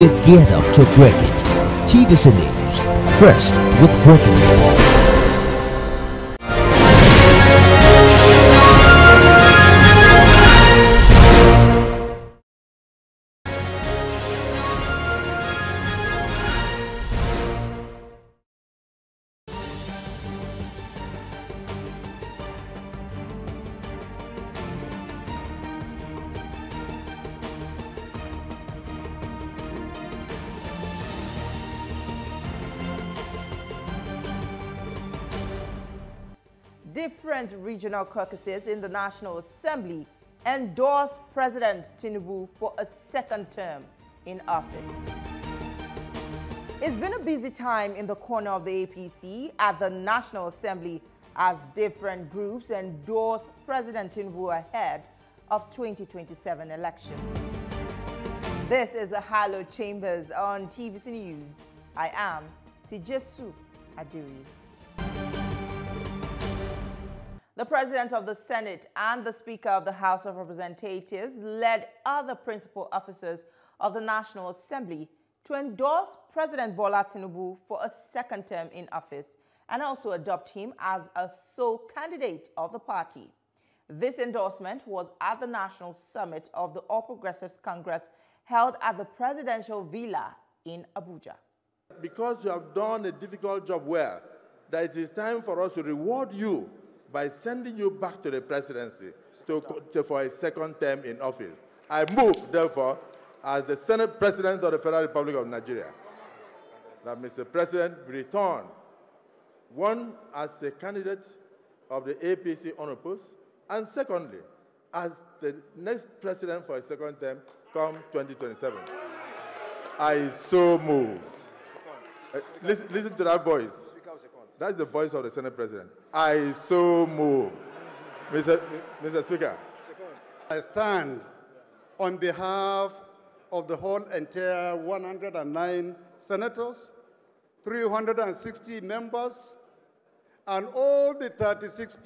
Get geared up to break it. TVC News, first with breaking news. Different regional caucuses in the National Assembly endorsed President Tinubu for a second term in office. It's been a busy time in the corner of the APC at the National Assembly as different groups endorse President Tinubu ahead of 2027 election. This is the Hallowed Chambers on TVC News. I am Tijesu Adiri. The President of the Senate and the Speaker of the House of Representatives led other principal officers of the National Assembly to endorse President Bola Tinubu for a second term in office and also adopt him as a sole candidate of the party. This endorsement was at the National Summit of the All Progressives Congress held at the Presidential Villa in Abuja. Because you have done a difficult job well, that it is time for us to reward you by sending you back to the presidency for a second term in office. I move, therefore, as the Senate President of the Federal Republic of Nigeria, that Mr. President be returned, one, as a candidate of the APC unopposed, and secondly, as the next president for a second term come 2027. I so move. Listen to that voice. That's the voice of the Senate President. I so move. Mr. Speaker. I stand on behalf of the whole entire 109 senators, 360 members, and all the 36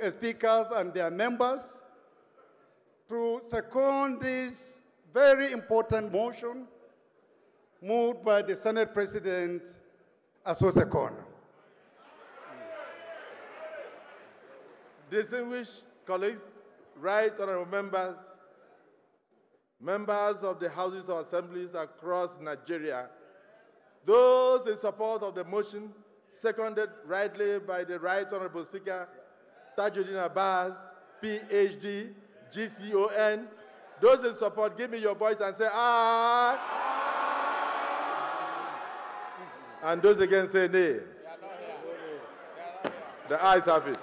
speakers and their members to second this very important motion moved by the Senate President as so second. Distinguished colleagues, right honorable members, members of the houses of assemblies across Nigeria, those in support of the motion, seconded rightly by the right honorable Speaker, Tajuddin Abbas, PhD, GCON, those in support, give me your voice and say, aye. And those against say nay. The ayes have it.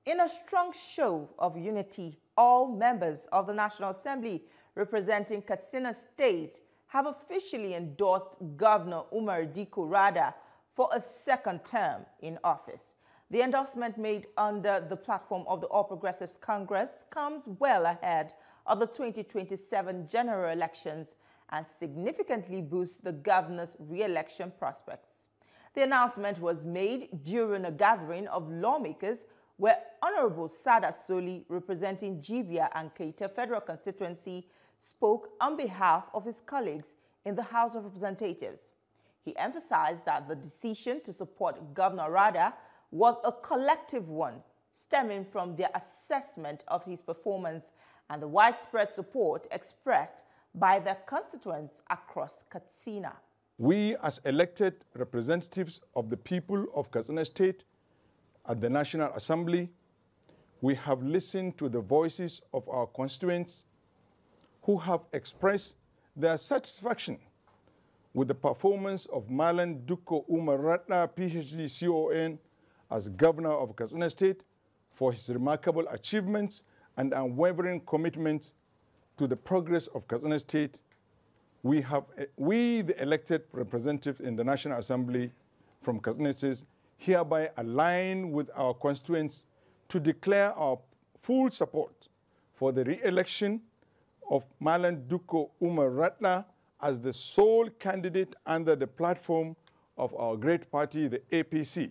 In a strong show of unity, all members of the National Assembly representing Katsina State have officially endorsed Governor Umar Dikko Rada for a second term in office. The endorsement made under the platform of the All Progressives Congress comes well ahead of the 2027 general elections and significantly boosts the governor's re-election prospects. The announcement was made during a gathering of lawmakers where Honorable Sada Soli, representing Jibia and Keita Federal Constituency, spoke on behalf of his colleagues in the House of Representatives. He emphasized that the decision to support Governor Rada was a collective one, stemming from their assessment of his performance and the widespread support expressed by their constituents across Katsina. We, as elected representatives of the people of Katsina State at the National Assembly, we have listened to the voices of our constituents who have expressed their satisfaction with the performance of Malam Dikko Umar Rada, PhD, CON, as governor of Katsina State for his remarkable achievements and unwavering commitment to the progress of Katsina State. We, the elected representatives in the National Assembly from Katsina State, hereby align with our constituents to declare our full support for the re-election of Malam Dikko Umar Rada as the sole candidate under the platform of our great party, the APC.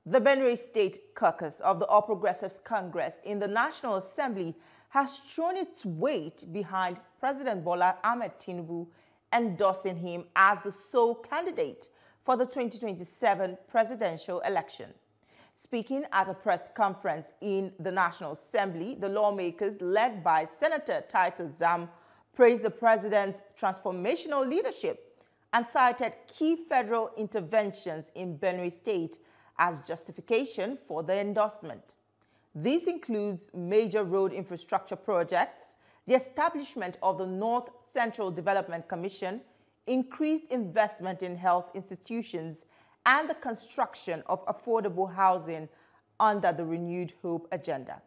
The Benue State caucus of the All Progressives Congress in the National Assembly has thrown its weight behind President Bola Ahmed Tinubu, endorsing him as the sole candidate for the 2027 presidential election. Speaking at a press conference in the National Assembly, the lawmakers, led by Senator Titus Zam, praised the president's transformational leadership and cited key federal interventions in Benue State as justification for the endorsement. This includes major road infrastructure projects, the establishment of the North Central Development Commission, increased investment in health institutions, and the construction of affordable housing under the Renewed Hope agenda.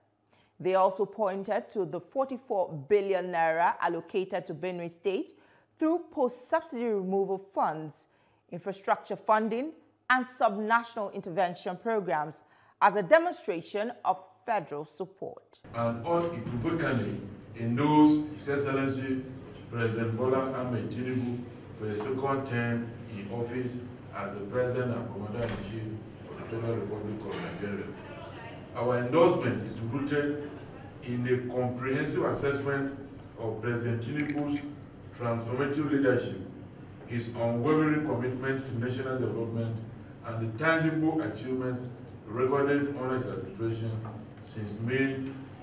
They also pointed to the 44 billion naira allocated to Benue State through post-subsidy removal funds, infrastructure funding, and subnational intervention programs as a demonstration of federal support. And unequivocally endorse His Excellency President Bola Ahmed Tinubu for a second term in office as the President and Commander-in-Chief of the Federal Republic of Nigeria. Our endorsement is rooted in a comprehensive assessment of President Tinubu's transformative leadership, his unwavering commitment to national development, and the tangible achievements recorded under his administration since May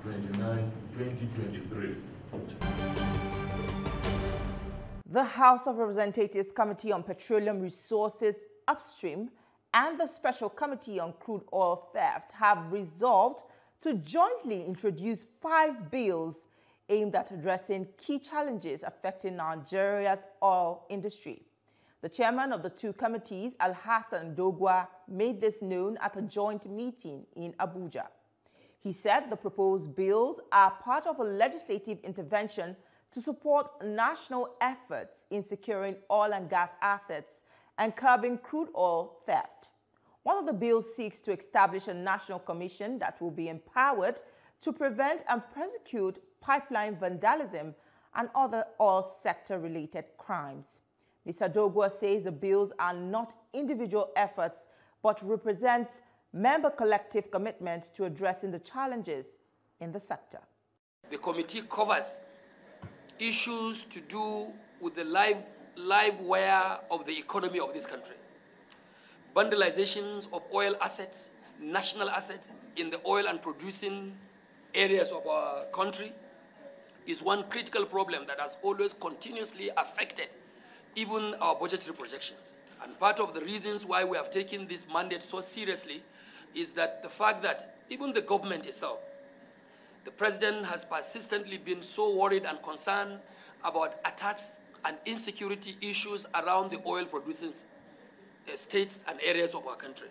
29, 2023. The House of Representatives Committee on Petroleum Resources Upstream and the Special Committee on Crude Oil Theft have resolved to jointly introduce 5 bills aimed at addressing key challenges affecting Nigeria's oil industry. The chairman of the two committees, Alhassan Dogwa, made this known at a joint meeting in Abuja. He said the proposed bills are part of a legislative intervention to support national efforts in securing oil and gas assets and curbing crude oil theft. One of the bills seeks to establish a national commission that will be empowered to prevent and prosecute pipeline vandalism and other oil sector-related crimes. Mr. Dogwa says the bills are not individual efforts, but represent member collective commitment to addressing the challenges in the sector. The committee covers issues to do with the live wire of the economy of this country. Vandalizations of oil assets, national assets in the oil and producing areas of our country is one critical problem that has always continuously affected even our budgetary projections. And part of the reasons why we have taken this mandate so seriously is that the fact that even the government itself, the president has persistently been so worried and concerned about attacks and insecurity issues around the oil-producing states and areas of our country.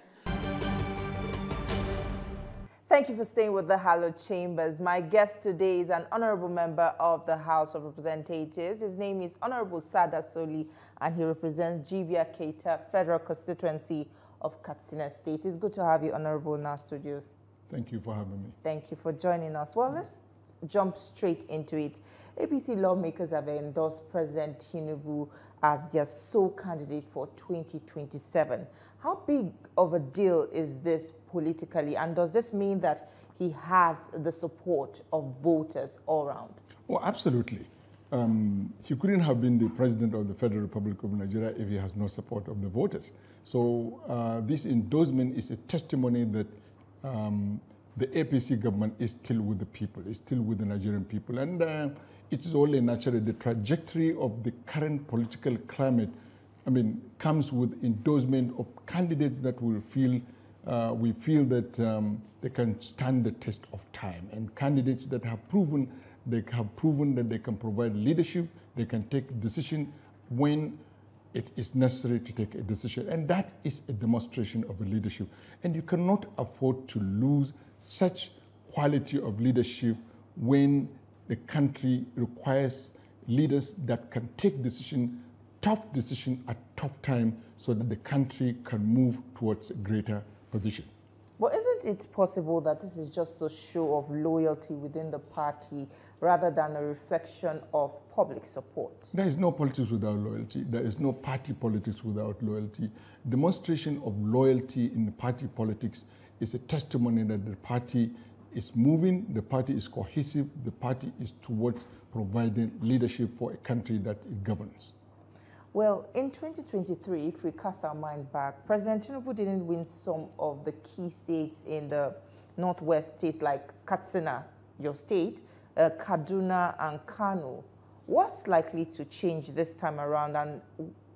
Thank you for staying with the Hallowed Chambers. My guest today is an honorable member of the House of Representatives. His name is Honorable Sada Soli, and he represents Jibia Keita Federal Constituency of Katsina State. It's good to have you, Honorable, in our studio. Thank you for having me. Thank you for joining us. Well, let's jump straight into it. APC lawmakers have endorsed President Tinubu as their sole candidate for 2027. How big of a deal is this politically, and does this mean that he has the support of voters all around? Oh, absolutely. He couldn't have been the president of the Federal Republic of Nigeria if he has no support of the voters. So this endorsement is a testimony that the APC government is still with the people, is still with the Nigerian people. And it is only natural. The trajectory of the current political climate, comes with endorsement of candidates that we feel that they can stand the test of time, and candidates that have proven that they can provide leadership, they can take decision when it is necessary to take a decision, and that is a demonstration of a leadership. And you cannot afford to lose such quality of leadership when the country requires leaders that can take tough decision at tough time, so that the country can move towards a greater position. Well, isn't it possible that this is just a show of loyalty within the party rather than a reflection of public support? There is no politics without loyalty. There is no party politics without loyalty. Demonstration of loyalty in party politics is a testimony that the party is moving, the party is cohesive, the party is towards providing leadership for a country that it governs. Well, in 2023, if we cast our mind back, President Tinubu didn't win some of the key states in the northwest states like Katsina, your state, Kaduna and Kano. What's likely to change this time around, and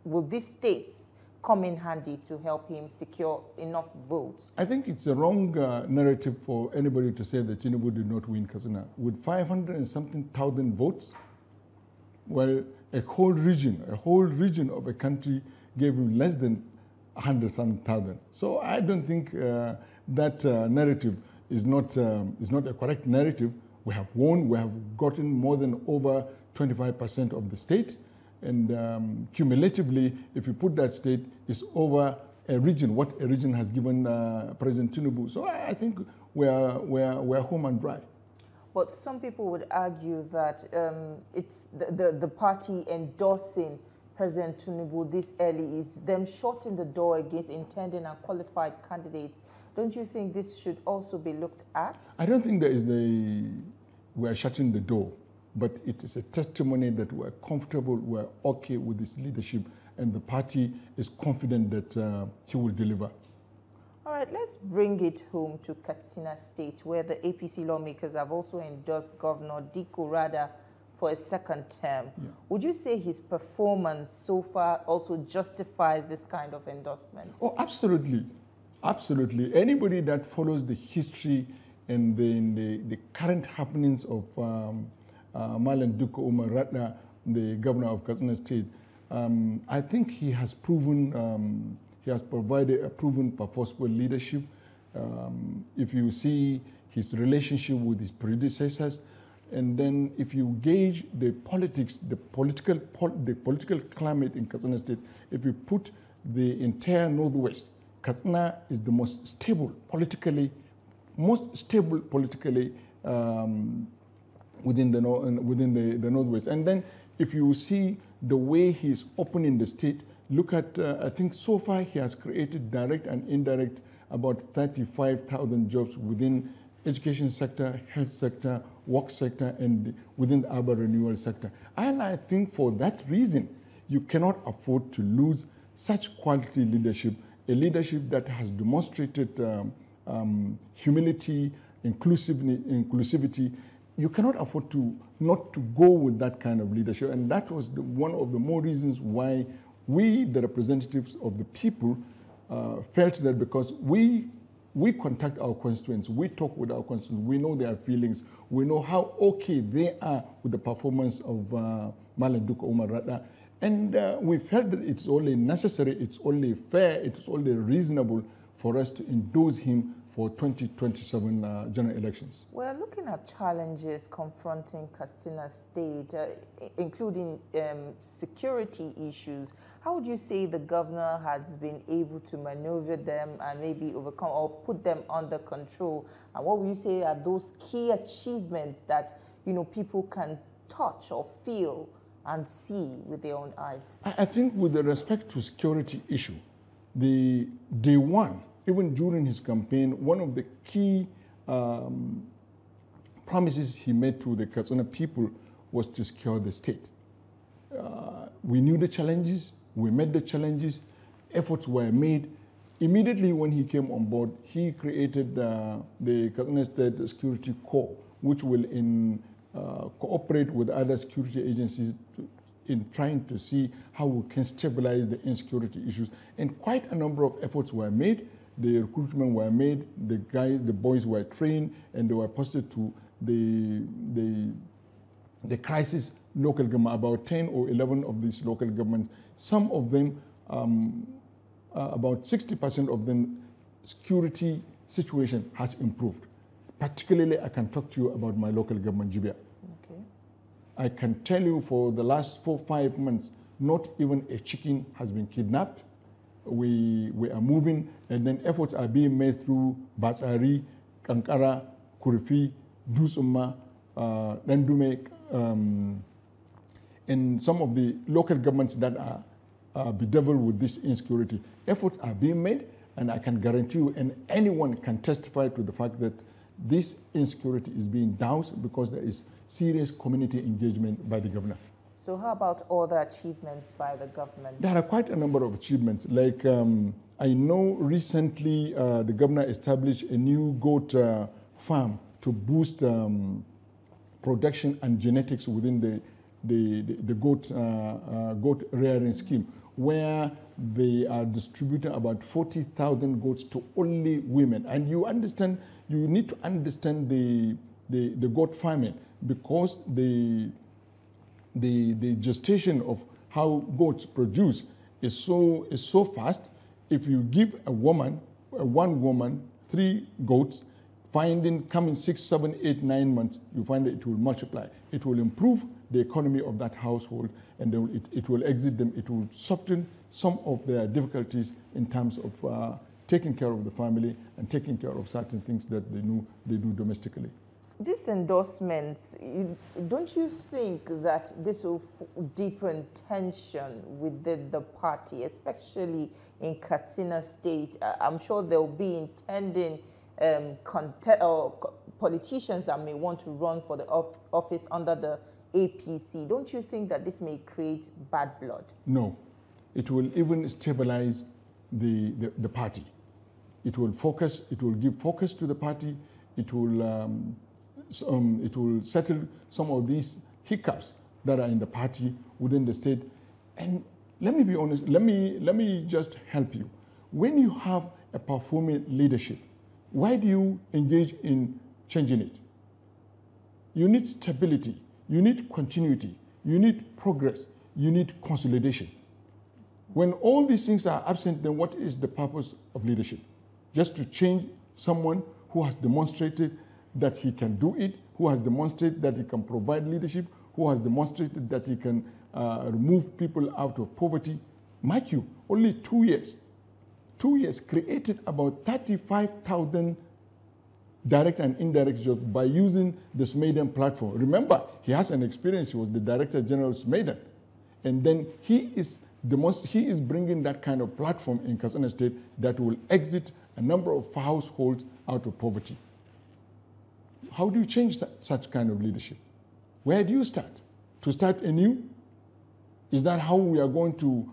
will these states come in handy to help him secure enough votes? I think it's a wrong narrative for anybody to say that Tinubu did not win Katsina. With 500 and something thousand votes, well, a whole region of a country gave him less than 100-something thousand. So I don't think that narrative is not a correct narrative. We have won, we have gotten more than over 25% of the state. And cumulatively, if you put that state, it's over a region, what a region has given President Tinubu. So I think we're home and dry. But some people would argue that it's the party endorsing President Tinubu this early is them shutting the door against intending and qualified candidates. Don't you think this should also be looked at? I don't think we're shutting the door, but it is a testimony that we're comfortable, we're okay with his leadership, and the party is confident that he will deliver. All right, let's bring it home to Katsina State, where the APC lawmakers have also endorsed Governor Dikko Rada for a second term. Yeah. Would you say his performance so far also justifies this kind of endorsement? Oh, absolutely. Absolutely. Anybody that follows the history and the current happenings of Malam Dikko Umar Rada, the governor of Katsina State, I think he has proven, he has provided a proven purposeful leadership. If you see his relationship with his predecessors, and then if you gauge the politics, the political climate in Katsina State, if you put the entire Northwest, Katsina is the most stable politically within the Northwest. And then if you see the way he's opening the state, look at, I think so far he has created direct and indirect about 35,000 jobs within education sector, health sector, work sector, and within the urban renewal sector. And I think for that reason, you cannot afford to lose such quality leadership, a leadership that has demonstrated humility, inclusivity. You cannot afford to not to go with that kind of leadership. And that was one of the more reasons why we, the representatives of the people, felt that because we contact our constituents, we talk with our constituents, we know their feelings, we know how okay they are with the performance of Malam Dikko Umar Rada. And we felt that it's only necessary, it's only fair, it's only reasonable for us to endorse him for 2027 general elections. We're looking at challenges confronting Katsina State, including security issues. How would you say the governor has been able to maneuver them and maybe overcome or put them under control? And what would you say are those key achievements that people can touch or feel and see with their own eyes? I think with respect to security issue, the day one, even during his campaign, one of the key promises he made to the Katsina people was to secure the state. We knew the challenges, we met the challenges, efforts were made. Immediately when he came on board, he created the Katsina State Security Corps, which will cooperate with other security agencies in trying to see how we can stabilize the insecurity issues. And quite a number of efforts were made. The recruitment were made, the boys were trained, and they were posted to the crisis local government, about 10 or 11 of these local governments. Some of them, about 60% of them, security situation has improved. Particularly, I can talk to you about my local government, Jibia. Okay. I can tell you for the last 4 or 5 months, not even a chicken has been kidnapped. We are moving, and then efforts are being made through Batsari, Kankara, Kurifi, Dusuma, Dandume, and some of the local governments that are bedeviled with this insecurity. Efforts are being made, And I can guarantee you, and anyone can testify to the fact that this insecurity is being doused because there is serious community engagement by the governor. So how about other achievements by the government? There are quite a number of achievements. Like I know recently the governor established a new goat farm to boost production and genetics within the goat rearing scheme, where they are distributing about 40,000 goats to only women. And you need to understand the goat farming, because the gestation of how goats produce is so fast. If you give one woman 3 goats, coming 6, 7, 8, 9 months, you find that it will multiply. It will improve the economy of that household, and it will exit them. It will soften some of their difficulties in terms of taking care of the family and taking care of certain things that they do domestically. These endorsements, don't you think that this will deepen tension within the party, especially in Katsina State? I'm sure there will be intending politicians that may want to run for the office under the APC. Don't you think that this may create bad blood? No. It will even stabilize the party. It will give focus to the party. It will settle some of these hiccups that are in the party within the state. And let me be honest, let me just help you. When you have a performing leadership, why do you engage in changing it? You need stability, you need continuity, you need progress, you need consolidation. When all these things are absent, then what is the purpose of leadership? Just to change someone who has demonstrated that he can do it, who has demonstrated that he can provide leadership, who has demonstrated that he can remove people out of poverty. Mark you, only 2 years. 2 years created about 35,000 direct and indirect jobs by using the Smaden platform. Remember, he has an experience. He was the Director General of Smaden. And then he is bringing that kind of platform in Katsina State that will exit a number of households out of poverty. How do you change such kind of leadership? Where do you start? To start anew? Is that how we are going to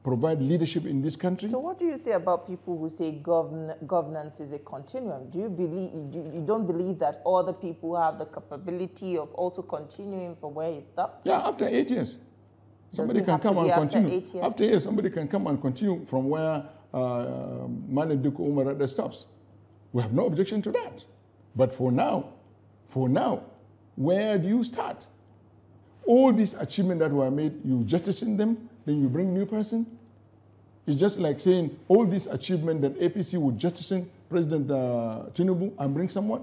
provide leadership in this country? So what do you say about people who say governance is a continuum? You don't believe that other people have the capability of also continuing from where he stopped? Yeah, after 8 years. Somebody can come and continue. After 8 years, somebody can come and continue from where Malam Dikko Umar stops. We have no objection to that. But for now, where do you start? All these achievements that were made, you jettison them, then you bring a new person. It's just like saying all these achievements that APC would jettison President Tinubu and bring someone.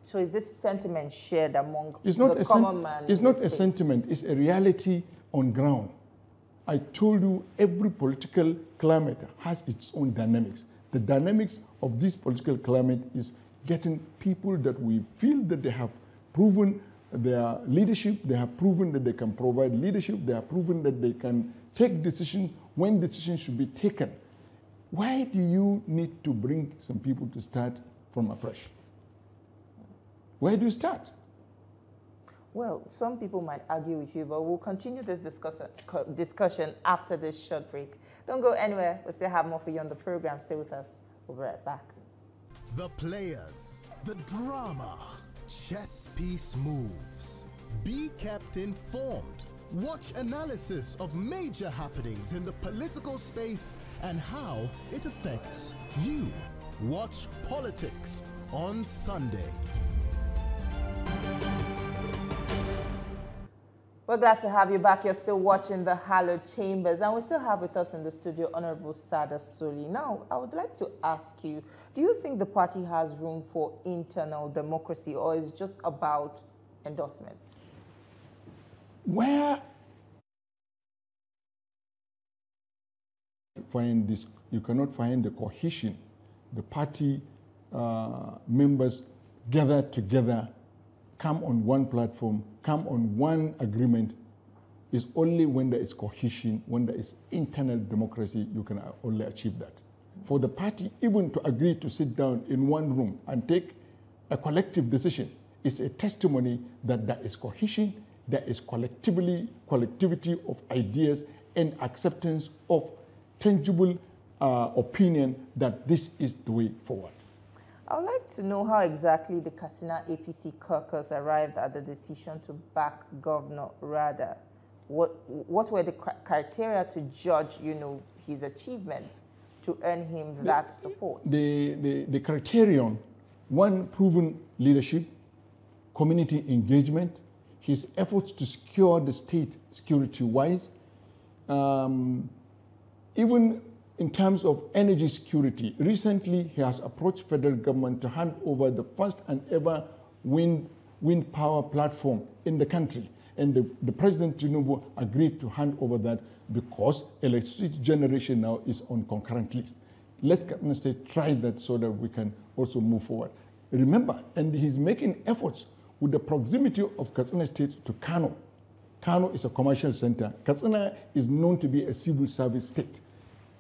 So is this sentiment shared among the common man? It's not a sentiment, it's a reality on ground. I told you every political climate has its own dynamics. The dynamics of this political climate is getting people that we feel that they have proven their leadership, they have proven that they can provide leadership, they have proven that they can take decisions when decisions should be taken. Why do you need to bring some people to start from afresh? Where do you start? Well, some people might argue with you, but we'll continue this discussion after this short break. Don't go anywhere. We'll still have more for you on the program. Stay with us. We'll be right back. The players, the drama, chess piece moves. Be kept informed. Watch analysis of major happenings in the political space and how it affects you. Watch Politics on Sunday. We're glad to have you back. You're still watching the Hallowed Chambers, and we still have with us in the studio Honorable Sada Soli. Now, I would like to ask you, do you think the party has room for internal democracy, or is it just about endorsements? Where you cannot find the cohesion, the party members gather together, come on one platform, come on one agreement, is only when there is cohesion, when there is internal democracy, you can only achieve that. for the party even to agree to sit down in one room and take a collective decision is a testimony that there is cohesion, there is collectivity of ideas and acceptance of tangible opinion that this is the way forward. I would like to know how exactly the Katsina APC caucus arrived at the decision to back Governor Rada. What were the criteria to judge, his achievements to earn him that support? The criterion, one, proven leadership, community engagement, his efforts to secure the state security-wise, even in terms of energy security. Recently, he has approached federal government to hand over the first and ever wind power platform in the country. And the President Tinubu agreed to hand over that because electricity generation now is on concurrent list. Let's Katsina State try that so that we can also move forward. Remember, and he's making efforts with the proximity of Katsina State to Kano. Kano is a commercial center. Katsina is known to be a civil service state.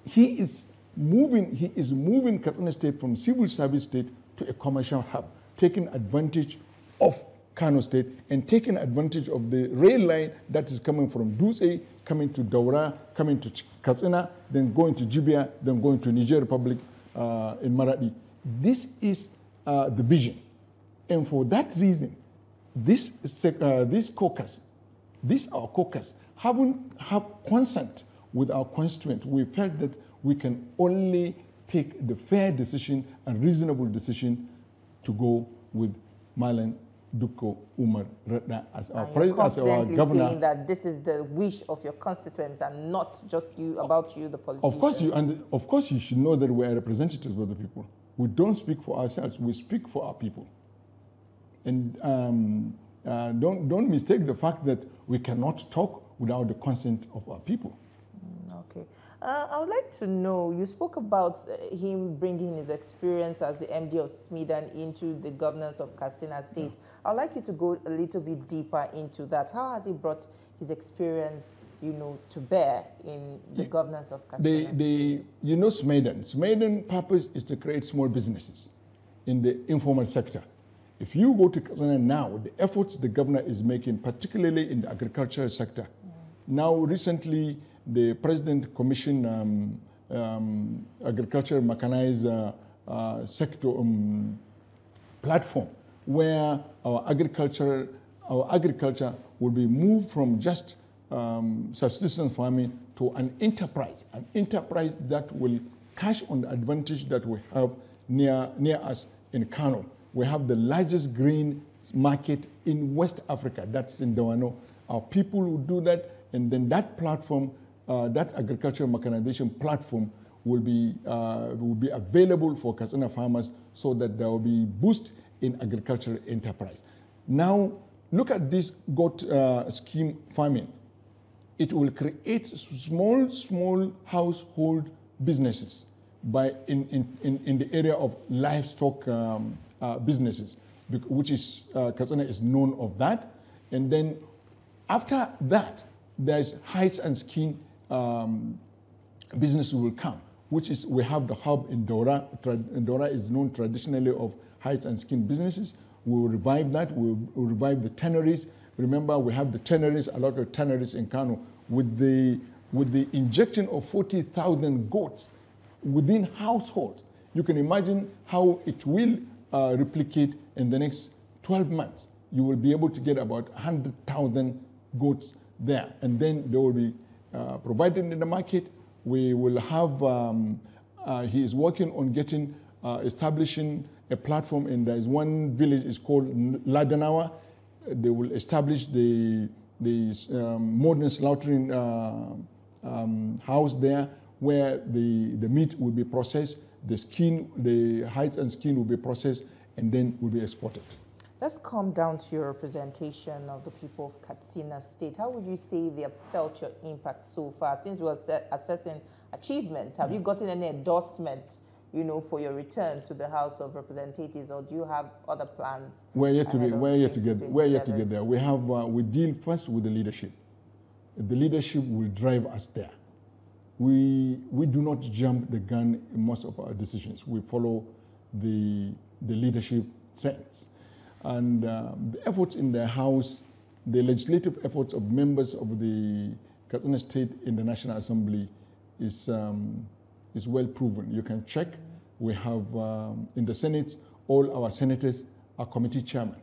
He is moving Katsina State from civil service state to a commercial hub, taking advantage of Kano State and taking advantage of the rail line that is coming from Dutse, coming to Daura, coming to Katsina, then going to Jibia, then going to Niger Republic in Maradi. This is the vision. And for that reason, this caucus, our caucus, have consent with our constituents. We felt that we can only take the fair decision and reasonable decision to go with Malam Dukko Umar Radda as our president, as our governor. Saying that this is the wish of your constituents and not just about you, the politicians. Of course, you should know that we are representatives of the people. We don't speak for ourselves; we speak for our people. And don't mistake the fact that we cannot talk without the consent of our people. Okay. I would like to know, you spoke about him bringing his experience as the MD of Smedan into the governance of Katsina State. I would like you to go a little bit deeper into that. How has he brought his experience, to bear in the governance of Katsina State? Smedan purpose is to create small businesses in the informal sector. If you go to Katsina now, the efforts the governor is making, particularly in the agricultural sector. Now, recently, the President commissioned agriculture mechanized sector platform where our agriculture will be moved from just subsistence farming to an enterprise that will cash on the advantage that we have near us in Kano. We have the largest grain market in West Africa. That's in Dawano. Our people will do that, and then that platform, that agricultural mechanization platform, will be available for Katsina farmers so that there will be boost in agricultural enterprise. Now, look at this goat scheme farming. It will create small household businesses in the area of livestock businesses, which is Katsina is known of that. And then after that, there's hides and skin business will come, which is we have the hub in Daura. Daura is known traditionally of hides and skin businesses. We will revive that. We will revive the tanneries. Remember, we have the tanneries, a lot of tanneries in Kano, with the injection of 40,000 goats within households. You can imagine how it will replicate in the next 12 months. You will be able to get about 100,000 goats there, and then they will be provided in the market. We will have, he is working on establishing a platform, and there is one village, it's called Ladanawa. They will establish the modern slaughtering house there, where the meat will be processed, the hides and skin will be processed, and then will be exported. Let's come down to your representation of the people of Katsina State. How would you say they have felt your impact so far? Since we are assessing achievements, have you gotten any endorsement, for your return to the House of Representatives, or do you have other plans? We're yet to get there. We have we deal first with the leadership. The leadership will drive us there. we do not jump the gun in most of our decisions. We follow the leadership trends. And the efforts in the House, the legislative efforts of members of the Katsina State in the National Assembly is well proven. You can check. We have in the Senate, all our senators are committee chairmen,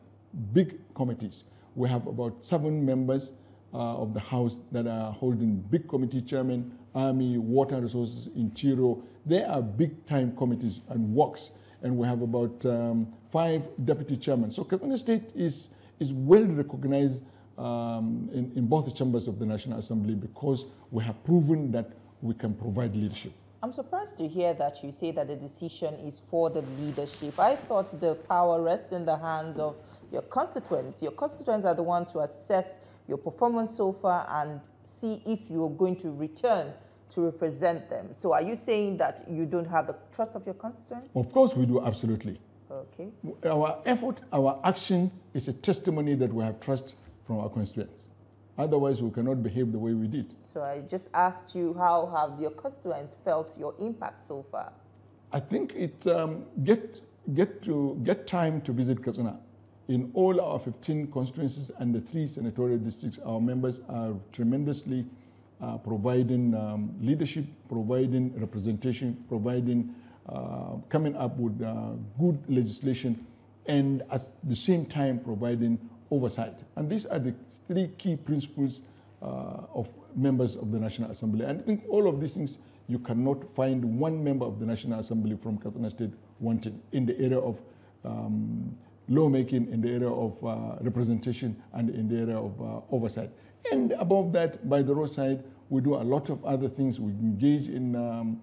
big committees. We have about 7 members of the House that are holding big committee chairmen, Army, Water Resources, Interior. They are big time committees and works. And we have about 5 deputy chairmen. So Katsina State is well recognized in both the chambers of the National Assembly because we have proven that we can provide leadership. I'm surprised to hear that you say that the decision is for the leadership. I thought the power rests in the hands of your constituents. Your constituents are the ones to assess your performance so far and see if you're going to return to represent them. So are you saying that you don't have the trust of your constituents? Of course we do, absolutely. Okay. Our effort, our action is a testimony that we have trust from our constituents. Otherwise, we cannot behave the way we did. So I just asked you, how have your constituents felt your impact so far? I think it get time to visit Katsina. In all our 15 constituencies and the 3 senatorial districts, our members are tremendously providing leadership, providing representation, providing coming up with good legislation, and at the same time providing oversight. And these are the 3 key principles of members of the National Assembly. And I think all of these things, you cannot find one member of the National Assembly from Katsina State wanting in the area of lawmaking, in the area of representation, and in the area of oversight. And above that, by the roadside, we do a lot of other things. We engage in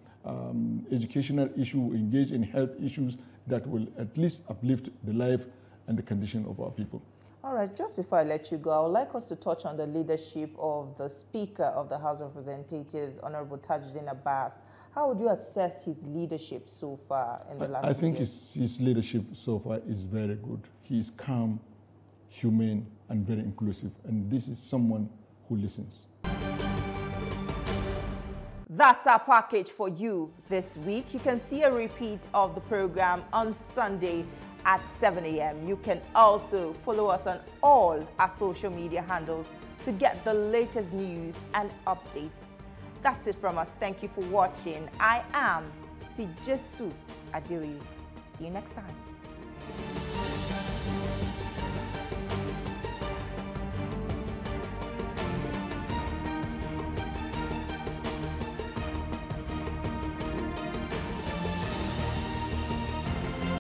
educational issues, engage in health issues that will at least uplift the life and the condition of our people. All right, just before I let you go, I would like us to touch on the leadership of the Speaker of the House of Representatives, Honorable Tajuddin Abbas. How would you assess his leadership so far in the last year? I think his leadership so far is very good. He is calm, humane, and very inclusive. And this is someone who listens. That's our package for you this week. You can see a repeat of the program on Sunday at 7 a.m. You can also follow us on all our social media handles to get the latest news and updates. That's it from us. Thank you for watching. I am Tijesu Adeoye. See you next time.